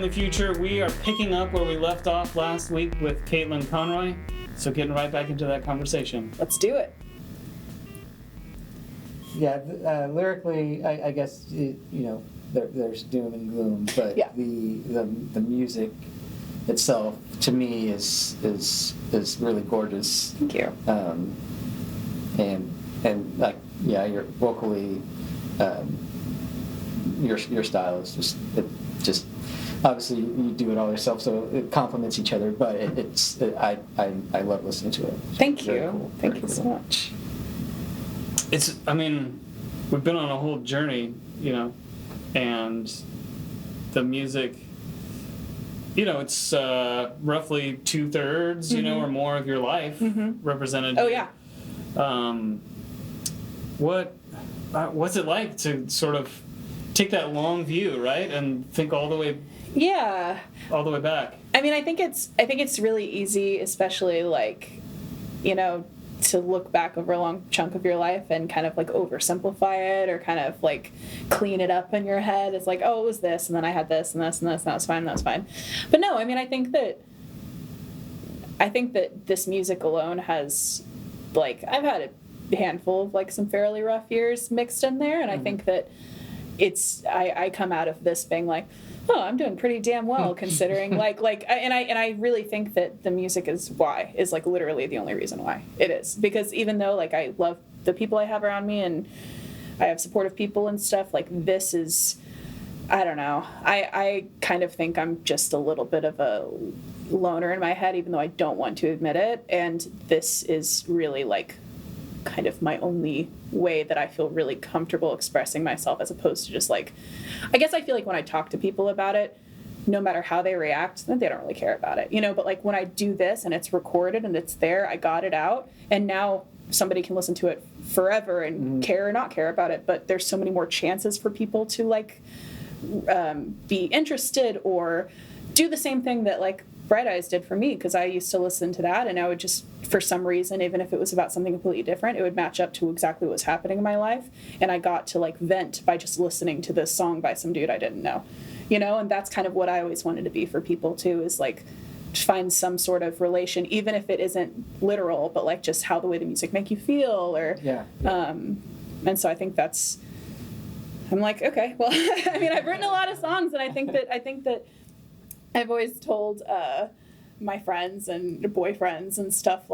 the future. We are picking up where we left off last week with Katlyn Conroy. So getting right back into that conversation. Let's do it. Yeah, lyrically, I guess there's doom and gloom, but yeah. the music itself to me is really gorgeous. Thank you. And like you're vocally, your style is just obviously you do it all yourself, so it complements each other. But I love listening to it. Thank you. Cool. Thank you so much. We've been on a whole journey, and the music, it's roughly 2/3, or more of your life represented. Oh yeah. What's it like to sort of take that long view, right, and think all the way? Yeah. All the way back. I mean, I think it's really easy, especially to look back over a long chunk of your life and kind of oversimplify it or kind of clean it up in your head. It's like, oh, it was this, and then I had this and this and this, and that was fine, and that was fine. But no, I mean, I think that this music alone has, I've had a handful of some fairly rough years mixed in there, and I think that I come out of this being like, oh, I'm doing pretty damn well considering and I really think that the music is literally the only reason why it is, because even though I love the people I have around me and I have supportive people and stuff, this is, I don't know, I kind of think I'm just a little bit of a loner in my head, even though I don't want to admit it, and this is really kind of my only way that I feel really comfortable expressing myself, as opposed to just I guess I feel when I talk to people about it, no matter how they react, they don't really care about it, but when I do this and it's recorded and it's there, I got it out, and now somebody can listen to it forever and care or not care about it, but there's so many more chances for people to be interested or do the same thing that Bright Eyes did for me, because I used to listen to that and I would just, for some reason, even if it was about something completely different, it would match up to exactly what was happening in my life, and I got to vent by just listening to this song by some dude I didn't know, and that's kind of what I always wanted to be for people too, is find some sort of relation, even if it isn't literal, but just how the way the music make you feel, or and so I think that's, I'm okay, well, I mean, I've written a lot of songs, and I think that I've always told my friends and boyfriends and stuff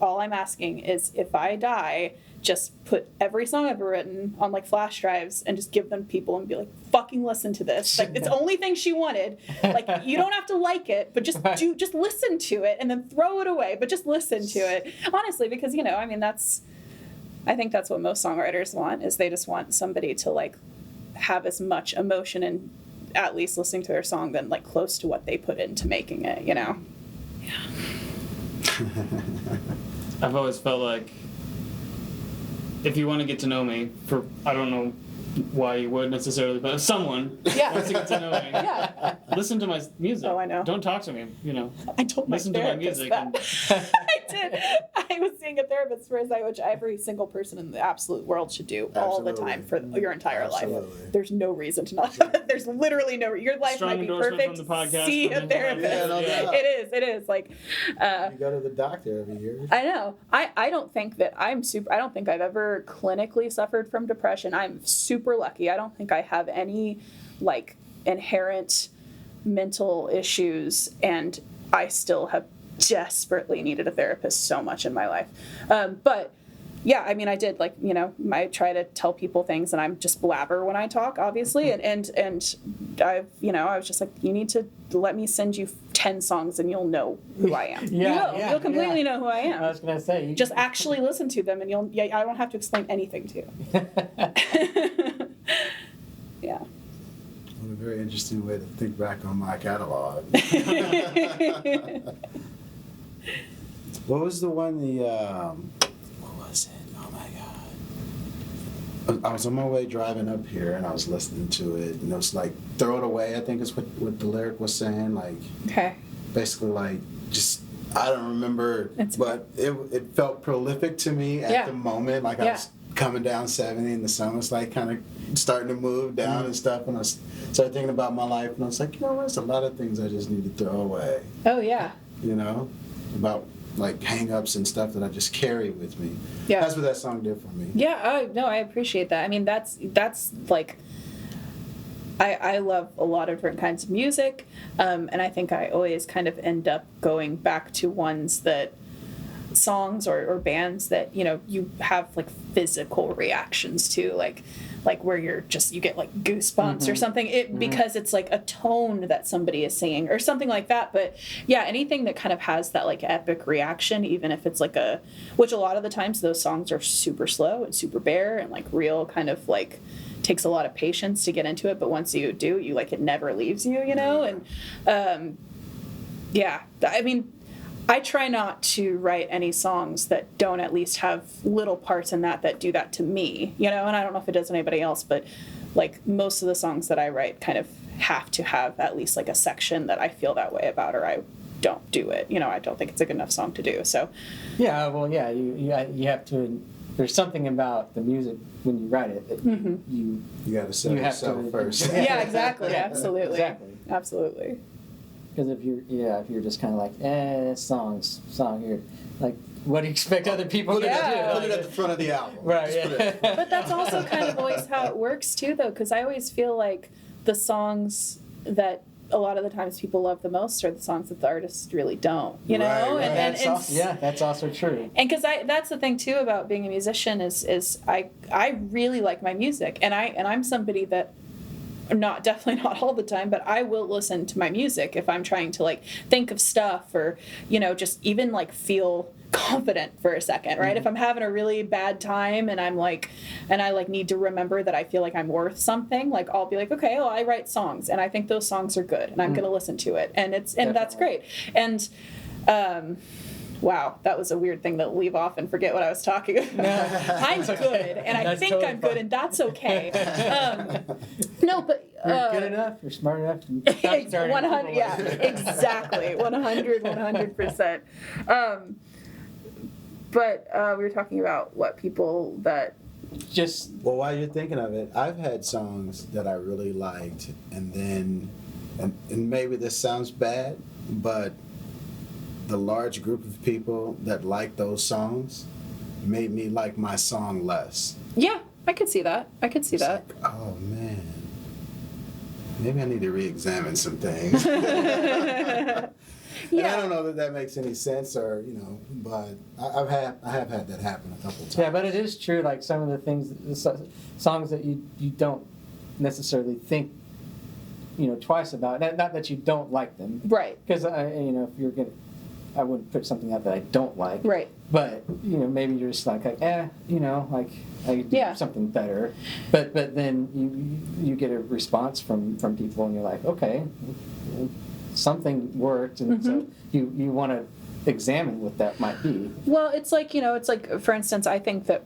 all I'm asking is, if I die, just put every song I've ever written on flash drives and just give them to people and be fucking listen to this. It's the only thing she wanted. You don't have to like it, but just listen to it and then throw it away, but just listen to it. Honestly, because I mean, I think that's what most songwriters want, is they just want somebody to have as much emotion and at least listening to their song than close to what they put into making it, Yeah. I've always felt if you want to get to know me, I don't know why you would necessarily, but if someone wants to get to know me, listen to my music. Oh, I know. Don't talk to me, I told my listen to my music. I did. I was seeing a therapist for which every single person in the absolute world should do all the time for your entire life. There's no reason to not. There's literally no. Your life Strong might be perfect. From the podcast, see a therapist. It is. You go to the doctor every year. I know. I don't think that I don't think I've ever clinically suffered from depression. I'm super lucky. I don't think I have any inherent mental issues, and I still have desperately needed a therapist so much in my life. But yeah, I mean, I did I try to tell people things, and I'm just blabber when I talk, obviously, and I was just you need to let me send you 10 songs and you'll know who I am. You'll completely know who I am. I was gonna say, just actually listen to them, and I don't have to explain anything to you. Yeah. What a very interesting way to think back on my catalog. What was the one, what was it? Oh my God. I was on my way driving up here and I was listening to it, and it was throw it away, I think is what the lyric was saying. Okay. Basically just, I don't remember, but it felt prolific to me at the moment. I was coming down 70 and the sun was like kind of starting to move down and stuff, and I started thinking about my life, and I was like, you know what, there's a lot of things I just need to throw away. Oh yeah. You know, about like hang-ups and stuff that I just carry with me. Yeah. That's what that song did for me. Yeah, no, I appreciate that. I mean, that's like, I love a lot of different kinds of music, and I think I always kind of end up going back to ones that, songs or bands that, you know, you have like physical reactions to, like where you get like goosebumps or something, because it's like a tone that somebody is singing or something like that. But yeah, anything that kind of has that like epic reaction, even if it's like which a lot of the times those songs are super slow and super bare and like real kind of like takes a lot of patience to get into it, but once you do, you like, it never leaves you, you know. And yeah, I mean, I try not to write any songs that don't at least have little parts in that do that to me, you know. And I don't know if it does anybody else, but like most of the songs that I write kind of have to have at least like a section that I feel that way about, or I don't do it, you know. I don't think it's a good enough song to do. So yeah, well, yeah, you have to. There's something about the music when you write it that you got to sell yourself first. Yeah, exactly, absolutely, absolutely. Because if you're just kind of like, song here, like, what do you expect other people to do? Put it at the front of the album. Right. Yeah. But that's also kind of always how it works too, though, because I always feel like the songs that a lot of the times people love the most are the songs that the artists really don't, you know. Right. And that's also true. And because that's the thing too about being a musician is I really like my music, and I'm somebody that, definitely not all the time, but I will listen to my music if I'm trying to like think of stuff, or, you know, just even like feel confident for a second, right? If I'm having a really bad time and I like need to remember that I feel like I'm worth something, like I'll be like, okay, well, I write songs and I think those songs are good and I'm going to listen to it, and that's great. And wow, that was a weird thing to leave off and forget what I was talking about. I'm good, and I think totally I'm good, and that's okay. No, but you're good enough. You're smart enough. 100, yeah, exactly, 100%. But we were talking about what people that just. Well, while you're thinking of it, I've had songs that I really liked, and then, and maybe this sounds bad, but the large group of people that like those songs made me like my song less. Yeah, I could see that. It's like, oh man, maybe I need to re-examine some things. And I don't know that makes any sense, or, you know, but I have had that happen a couple times. Yeah, but it is true. Like some of the things, songs that you don't necessarily think, you know, twice about. Not that you don't like them, right? Because you know, if you're gonna, I wouldn't put something out that I don't like, right? But you know, maybe you're just like you know, like I could do something better. But then you get a response from people, and you're like, okay, something worked, and so you want to examine what that might be. Well, it's like, you know, it's like, for instance, I think that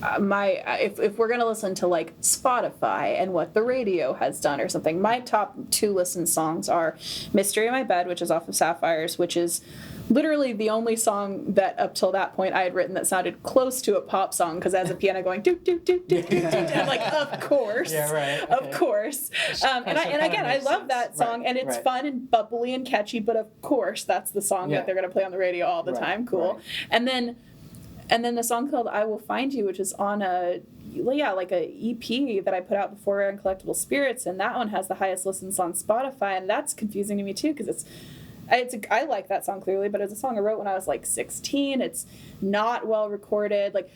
if we're gonna listen to like Spotify and what the radio has done or something, my top 2 listened songs are "Mystery in My Bed," which is off of Sapphires, which is literally the only song that up till that point I had written that sounded close to a pop song, because as a piano going do do do do do do, I'm like, of course, yeah, right, okay. Of course. And again, I love that song, right, and it's fun and bubbly and catchy, but of course that's the song that they're gonna play on the radio all the time. Cool. Right. And then the song called "I Will Find You," which is on a EP that I put out before Uncollectible Spirits, and that one has the highest listens on Spotify, and that's confusing to me too, because I like that song clearly, but it's a song I wrote when I was like 16. It's not well recorded. Like,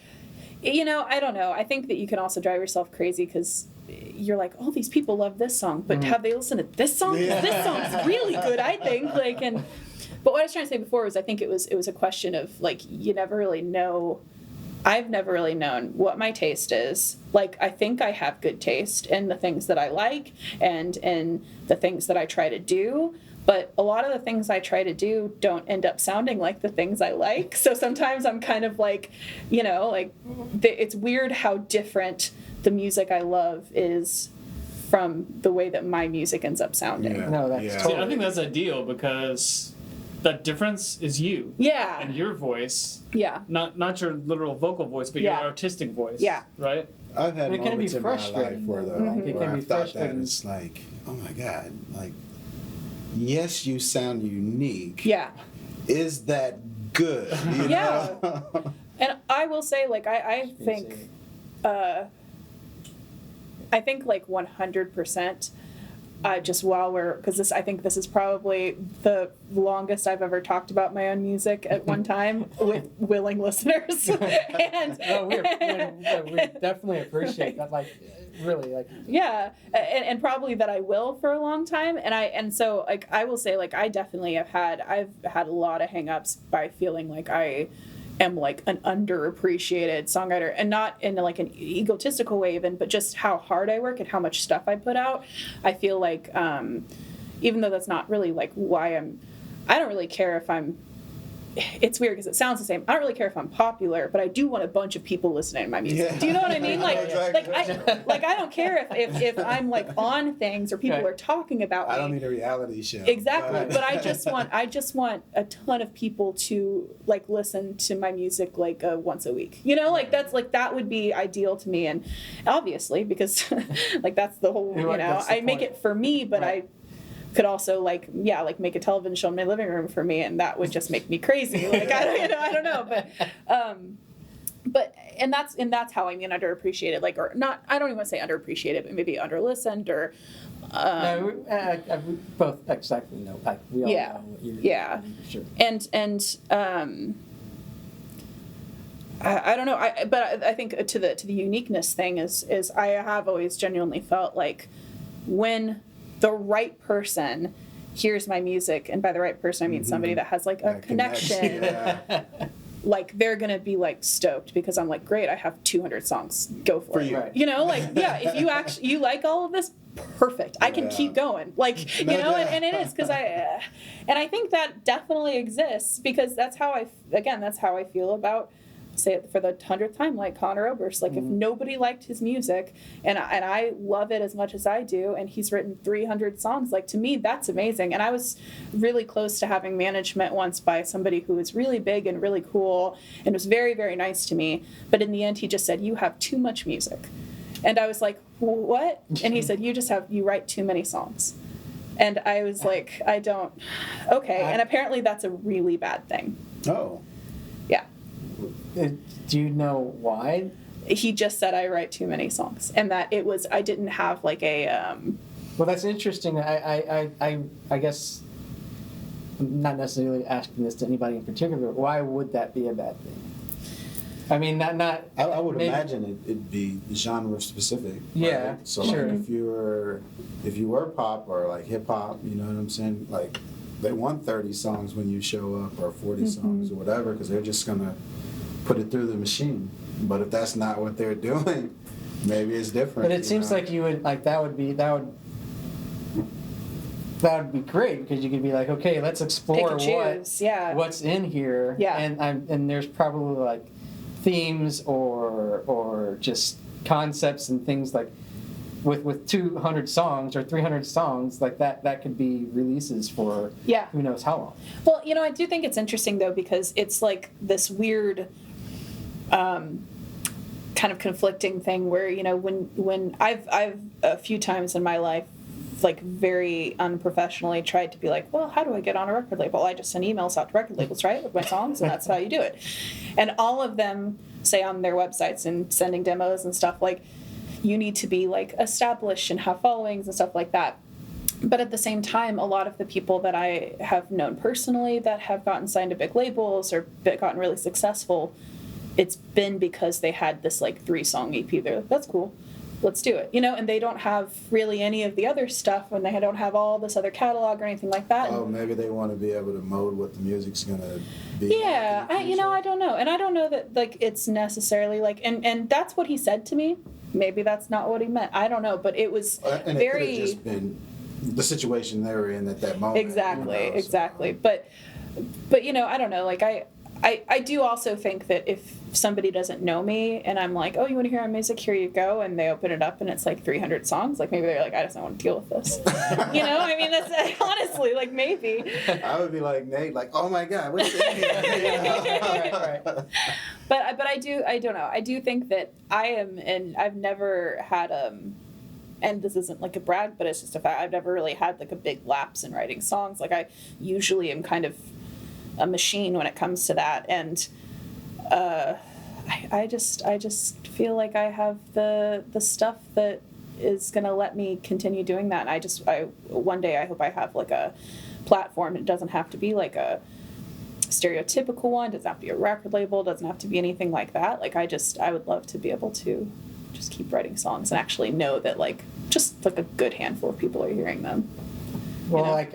you know, I don't know. I think that you can also drive yourself crazy because you're like, oh, these people love this song, but have they listened to this song? Because this song's really good, I think. Like, and but what I was trying to say before was, I think it was a question of like, you never really know. I've never really known what my taste is. Like, I think I have good taste in the things that I like and in the things that I try to do. But a lot of the things I try to do don't end up sounding like the things I like. So sometimes I'm kind of like, you know, like it's weird how different the music I love is from the way that my music ends up sounding. Yeah. No, that's See, I think that's ideal, because that difference is you. Yeah. And your voice. Yeah. Not your literal vocal voice, but your artistic voice. Yeah. Right? I've had It can be moments in my life frustrating, where, though. Like, it where can be I've thought that frustrating. it's like, oh my God, like, yes, you sound unique. Yeah. Is that good? You Yeah. know? And I will say, like, I think like 100%. Just while because I think this is probably the longest I've ever talked about my own music at one time with willing listeners. And No, we definitely appreciate that. Like, really, like. yeah, and probably that I will for a long time. And so like I will say, like, I've had a lot of hangups by feeling like I am like an underappreciated songwriter, and not in like an egotistical way even, but just how hard I work and how much stuff I put out. I feel like even though that's not really like why I don't really care if it's weird because it sounds the same. I don't really care if I'm popular, but I do want a bunch of people listening to my music. Yeah. Do you know what I mean? Like, Exactly. I don't care if I'm like on things or people Right. are talking about me. I don't need a reality show. Exactly, but I just want a ton of people to like listen to my music like once a week. You know, like that would be ideal to me, and obviously because like that's the whole. You know, That's the I make point. it for me, but Right. I could also like make a television show in my living room for me, and that would just make me crazy. Like I don't know, but and that's how I mean underappreciated, like, or not. I don't even want to say underappreciated, but maybe underlistened or. No, we both exactly know. Like, we all Yeah. know what you're Yeah. doing, for sure. And I don't know. But I think to the uniqueness thing is I have always genuinely felt like when the right person hears my music, and by the right person I mean somebody that has like a That connection, yeah. like they're gonna be like stoked because I'm like, great, I have 200 songs, go for For it. you. You know, like, yeah, if you like all of this, perfect, I can Yeah. keep going, like, you No know, doubt. and it is because I think that definitely exists because that's how I feel about, say it for the 100th time, like Conor Oberst. Like, if nobody liked his music and I love it as much as I do, and he's written 300 songs, like, to me that's amazing. And I was really close to having management once by somebody who was really big and really cool and was very, very nice to me, but in the end he just said, you have too much music. And I was like, what? And he said, you write too many songs. And I was like, I don't, okay. And apparently that's a really bad thing. Oh. Yeah. Do you know why? He just said I write too many songs, and that I didn't have like a Well, that's interesting. I guess I'm not necessarily asking this to anybody in particular, but why would that be a bad thing? I mean, not. I would maybe- imagine it'd be genre specific. Yeah, right? So sure. like if you were pop or like hip hop, you know what I'm saying? Like, they want 30 songs when you show up, or 40 songs or whatever, because they're just gonna put it through the machine. But if that's not what they're doing, maybe it's different. But it seems like you would like that would be great, because you could be like, okay, let's explore pick and choose. Yeah. what's in here. Yeah. And there's probably like themes or just concepts and things like with 200 songs or 300 songs like that could be releases for who knows how long. Well, you know, I do think it's interesting though, because it's like this weird kind of conflicting thing where, you know, when I've a few times in my life, like, very unprofessionally tried to be like, well, how do I get on a record label? I just send emails out to record labels, right, with my songs, and that's how you do it. And all of them say on their websites and sending demos and stuff, like, you need to be like established and have followings and stuff like that. But at the same time, a lot of the people that I have known personally that have gotten signed to big labels or gotten really successful, it's been because they had this like 3-song EP. They're like, that's cool, let's do it, you know, and they don't have really any of the other stuff, when they don't have all this other catalog or anything like that. Oh, maybe they want to be able to mold what the music's gonna be. Yeah, I don't know, and I don't know that like it's necessarily like, and that's what he said to me. Maybe that's not what he meant. I don't know, but it was And very. it could have just been the situation they were in at that moment. Exactly, you know, so. exactly. But you know, I don't know. Like I do also think that if somebody doesn't know me and I'm like, oh, you want to hear our music? Here you go. And they open it up and it's like 300 songs. Like maybe they're like, I just don't want to deal with this. You know, I mean, that's honestly like maybe. I would be like Nate, like, oh my God, what's in here? Right. But I don't know. I do think that I am, and I've never had and this isn't like a brag, but it's just a fact. I've never really had like a big lapse in writing songs. Like I usually am kind of a machine when it comes to that, and I just feel like I have the stuff that is gonna let me continue doing that. And I one day I hope I have like a platform. It doesn't have to be like a stereotypical one. It doesn't have to be a record label. It doesn't have to be anything like that. Like I would love to be able to just keep writing songs and actually know that like just like a good handful of people are hearing them. Well, you know? like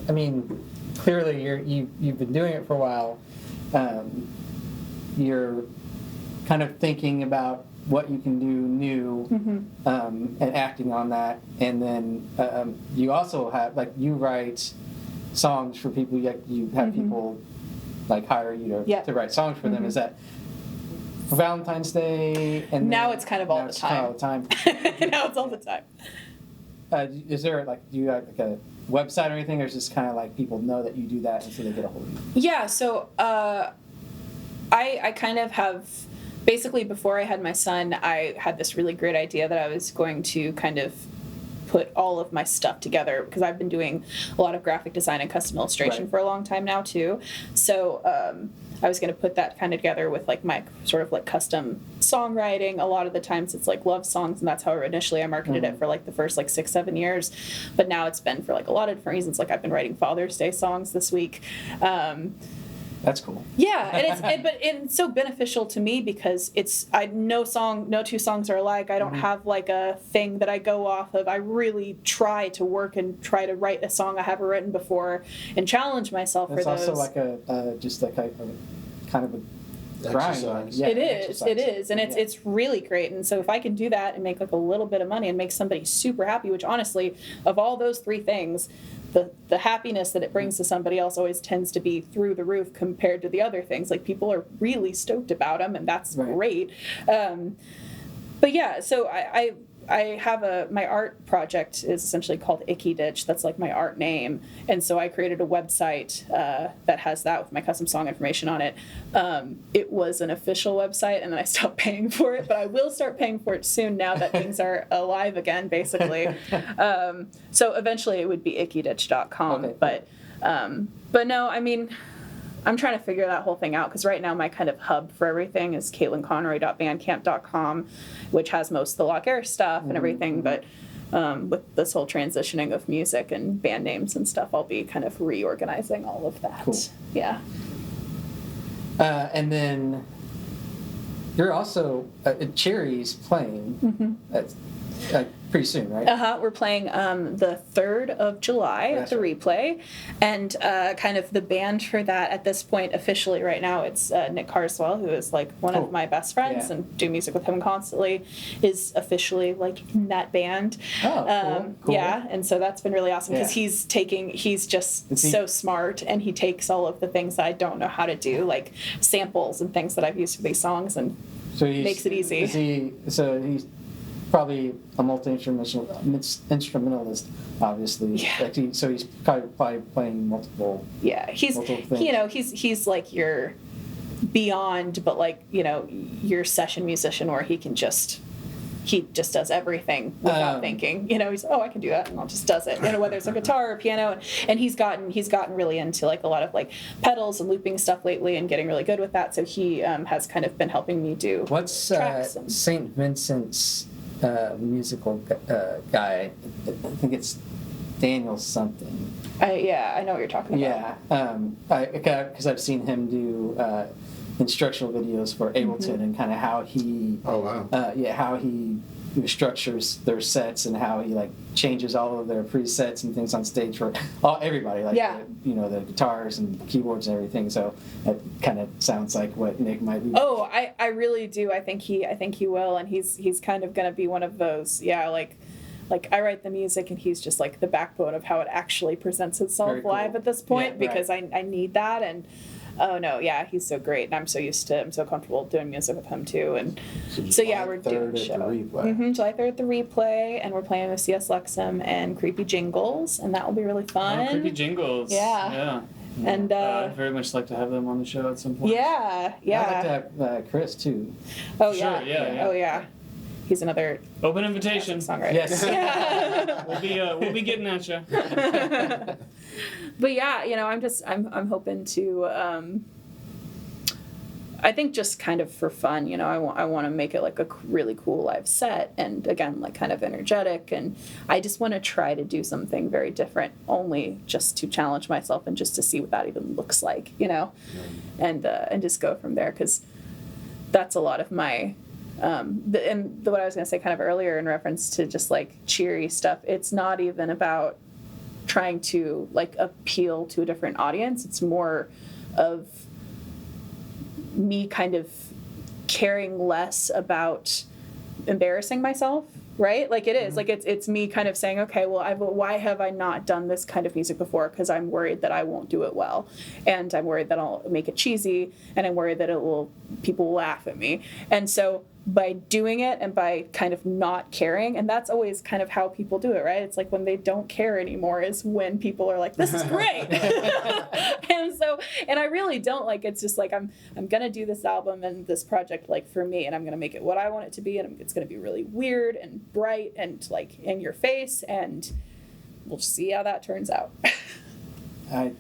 I mean, clearly you've been doing it for a while. You're kind of thinking about what you can do new, and acting on that, and then you also have like you write songs for people. You have people like hire you to write songs for them. Is that for Valentine's Day? And now it's kind of all the time. All the time. Now it's all the time. Is there like, do you have like a website or anything, or is it just kind of like people know that you do that and so they get a hold of you? Yeah, so I kind of have, basically before I had my son, I had this really great idea that I was going to kind of put all of my stuff together, because I've been doing a lot of graphic design and custom illustration for a long time now too. So I was going to put that kind of together with like my sort of like custom songwriting. A lot of the times it's like love songs, and that's how initially I marketed it for like the first like 6-7 years. But now it's been for like a lot of different reasons. Like I've been writing Father's Day songs this week. That's cool. Yeah, and it's so beneficial to me because no two songs are alike. I don't have like a thing that I go off of. I really try to work and try to write a song I haven't written before and challenge myself for those. It's also like just like a kind of a grind. It is, and it's really great. And so if I can do that and make like a little bit of money and make somebody super happy, which honestly, of all those three things, the happiness that it brings to somebody else always tends to be through the roof compared to the other things. Like people are really stoked about them, and that's great. But yeah, so I have my art project is essentially called Icky Ditch. That's like my art name. And so I created a website that has that with my custom song information on it. It was an official website, and then I stopped paying for it, but I will start paying for it soon now that things are alive again, basically. So eventually it would be ickyditch.com. Okay. But no, I mean, I'm trying to figure that whole thing out, because right now my kind of hub for everything is KatlynConroy.bandcamp.com, which has most of the Guerre stuff and everything. But with this whole transitioning of music and band names and stuff, I'll be kind of reorganizing all of that. Cool. Yeah. And then you're also Cheery's playing. Pretty soon, right? We're playing the 3rd of July at the Replay. And kind of the band for that at this point, officially right now, it's Nick Carswell, who is like one of my best friends and do music with him constantly, is officially like in that band. Oh, cool. Yeah, and so that's been really awesome, because he's just so smart, and he takes all of the things that I don't know how to do, like samples and things that I've used for these songs, and makes it easy. He's probably a multi-instrumentalist, obviously. Yeah. So he's probably playing multiple. Yeah, he's he's like your beyond, but like your session musician, where he just does everything without thinking. He's I can do that, and I'll just does it. Whether it's a guitar or piano, and he's gotten really into like a lot of like pedals and looping stuff lately, and getting really good with that. So he has kind of been helping me do. What's St. Vincent's musical guy? I think it's Daniel something. I know what you're talking about. Yeah, because I've seen him do instructional videos for Ableton, and kind of how he how he structures their sets, and how he like changes all of their presets and things on stage for everybody, like the guitars and keyboards and everything. So that kind of sounds like what Nick might be. Oh, I really do. I think he will, and he's kind of gonna be one of those. Like I write the music, and he's just like the backbone of how it actually presents itself live at this point, because I need that. And Oh no, yeah, he's so great, and I'm so comfortable doing music with him too. And so yeah, we're doing a show. July 3rd at the Replay, and we're playing with C.S. Lexum and Creepy Jingles, and that will be really fun. Oh, Creepy Jingles. Yeah. And I'd very much like to have them on the show at some point. Yeah. I'd like to have Chris too. Oh Sure, yeah. Oh yeah. He's another open invitation. Songwriter. Yes. Yeah. We'll be getting at you. But yeah, I'm hoping to. I think just kind of for fun, I want to make it like a really cool live set, and again, like kind of energetic, and I just want to try to do something very different, only just to challenge myself and just to see what that even looks like, and just go from there, because that's a lot of my. What I was going to say kind of earlier in reference to just like cheery stuff, it's not even about trying to like appeal to a different audience. It's more of me kind of caring less about embarrassing myself, right? Like it is, like it's me kind of saying, okay, well, why have I not done this kind of music before? Because I'm worried that I won't do it well, and I'm worried that I'll make it cheesy, and I'm worried that people will laugh at me. And so by doing it and by kind of not caring, and that's always kind of how people do it, right? It's like when they don't care anymore is when people are like, this is great. and I really don't, like, it's just like I'm gonna do this album and this project like for me, and I'm gonna make it what I want it to be, and it's gonna be really weird and bright and like in your face, and we'll see how that turns out. I'm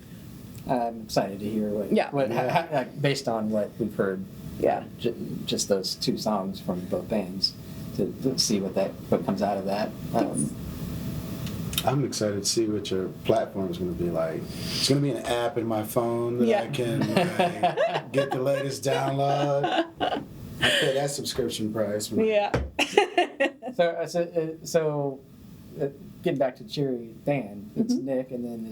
excited to hear based on what we've heard. Yeah. Just those two songs from both bands to see what comes out of that. I'm excited to see what your platform is going to be like. It's going to be an app in my phone that I can get the latest download. I pay that subscription price. Yeah. So getting back to Cheery band, it's Nick, and then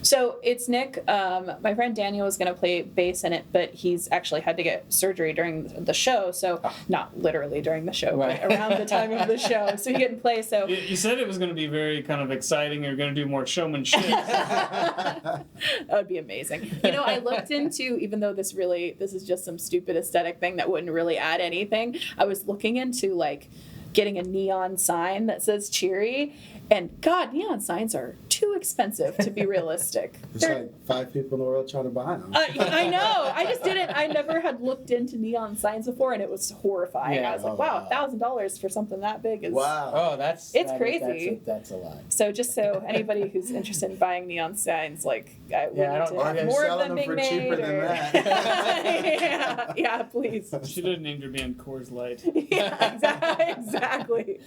So it's Nick. My friend Daniel was going to play bass in it, but he's actually had to get surgery during the show, so not literally during the show, but around the time of the show, so he couldn't play. So you said it was going to be very kind of exciting. You're going to do more showmanship. That would be amazing. I looked into, even though this is just some stupid aesthetic thing that wouldn't really add anything, I was looking into like getting a neon sign that says Cheery, and God, neon signs are too expensive to be realistic. Like 5 people in the world trying to buy them. I know. I never had looked into neon signs before, and it was horrifying. Yeah. I was like, wow, $1,000 for something that big is... Wow. Oh, it's crazy. That's a lot. So just so anybody who's interested in buying neon signs, like, we need to have are more of selling them them being for made. cheaper than that? yeah, please. Should have named your band Coors Light. Yeah, exactly.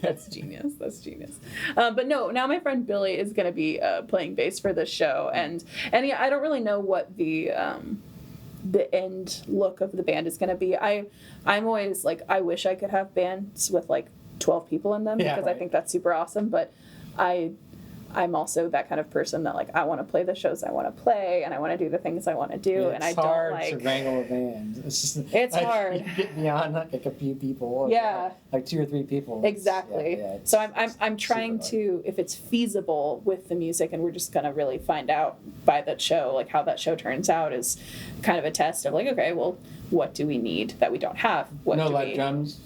That's genius. But no, now my friend Billy is going to be playing bass for this show, and yeah, I don't really know what the end look of the band is going to be. I'm always like, I wish I could have bands with like 12 people in them, because I think that's super awesome, but I'm also that kind of person that like I want to play the shows I want to play, and I want to do the things I want to do, and I don't like. It's hard to wrangle a band. It's hard. You get beyond like a few people. Like 2 or 3 people. Exactly. So I'm trying to, if it's feasible with the music, and we're just gonna really find out by that show, like how that show turns out is kind of a test of like, okay, well, what do we need that we don't have? No live drums.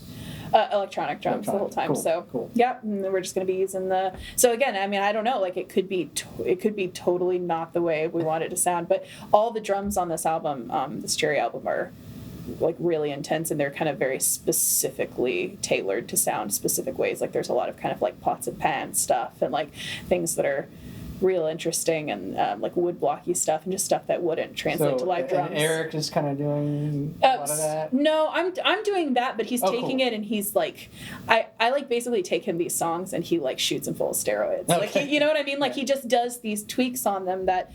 Electronic drums the whole time. Cool. So cool. Yep, and we're just going to be using the. So again, I mean, I don't know. Like it could be totally not the way we want it to sound. But all the drums on this album, this Cheery album, are like really intense, and they're kind of very specifically tailored to sound specific ways. Like there's a lot of kind of like pots and pans stuff, and like things that are real interesting, and like wood blocky stuff, and just stuff that wouldn't translate to live drums. And Eric is kind of doing a lot of that. No, I'm doing that, but he's taking it, and he's like, I like basically take him these songs, and he like shoots them full of steroids. Okay. Like you know what I mean? Like he just does these tweaks on them that.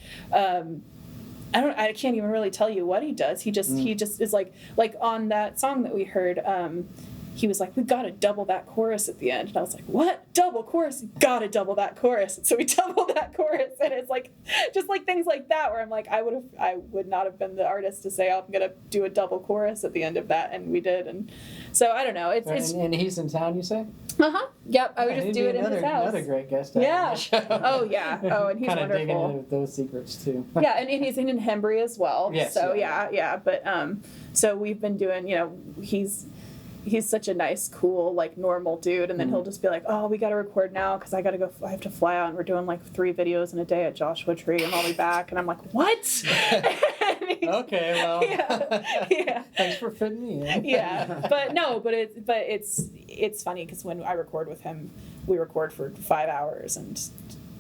I can't even really tell you what he does. He just is like on that song that we heard. he was like, we gotta double that chorus at the end. And I was like, what? Double chorus? You gotta double that chorus. So we doubled that chorus. And it's like, just like things like that where I'm like, I would not have been the artist to say, I'm gonna do a double chorus at the end of that. And we did. And so I don't know. And he's in town, you say? Uh-huh. Yep. I would Yeah, just he'd do be it in his house. Another great guest. To have Yeah. on the show. Oh, yeah. Oh, and he's kind of digging wonderful. into those secrets too. Yeah, and he's in Hembry as well. Yes, So yeah. yeah. But so we've been doing, he's such a nice, cool, like normal dude, and then he'll just be like, oh, we got to record now because I have to fly out, and we're doing like 3 videos in a day at Joshua Tree, and I'll be back. And I'm like, what? Okay, well. Yeah. Thanks for fitting me in. Yeah, but it's funny because when I record with him, we record for 5 hours, and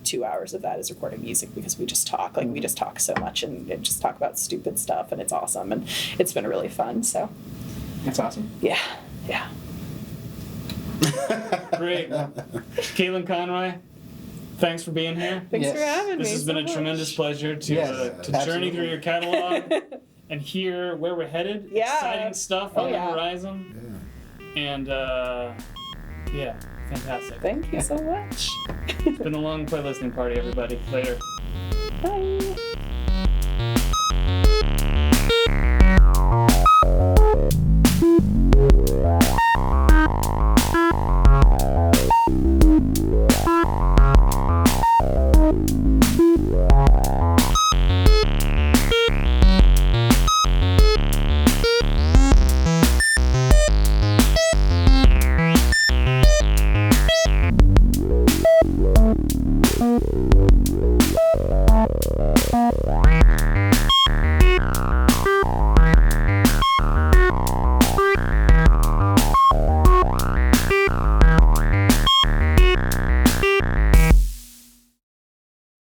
2 hours of that is recording music because we just talk. Like we just talk so much and just talk about stupid stuff, and it's awesome, and it's been really fun. So That's awesome. yeah. Great. Katlyn Conroy, thanks for being here. Thanks Yes. for having me. This has been so a much. tremendous pleasure to Yes, to journey absolutely. through your catalog and hear where we're headed. Yeah. Exciting stuff Oh, on yeah. the horizon. And yeah, fantastic. Thank you so much. It's been a long play listening party, everybody. Later. Bye.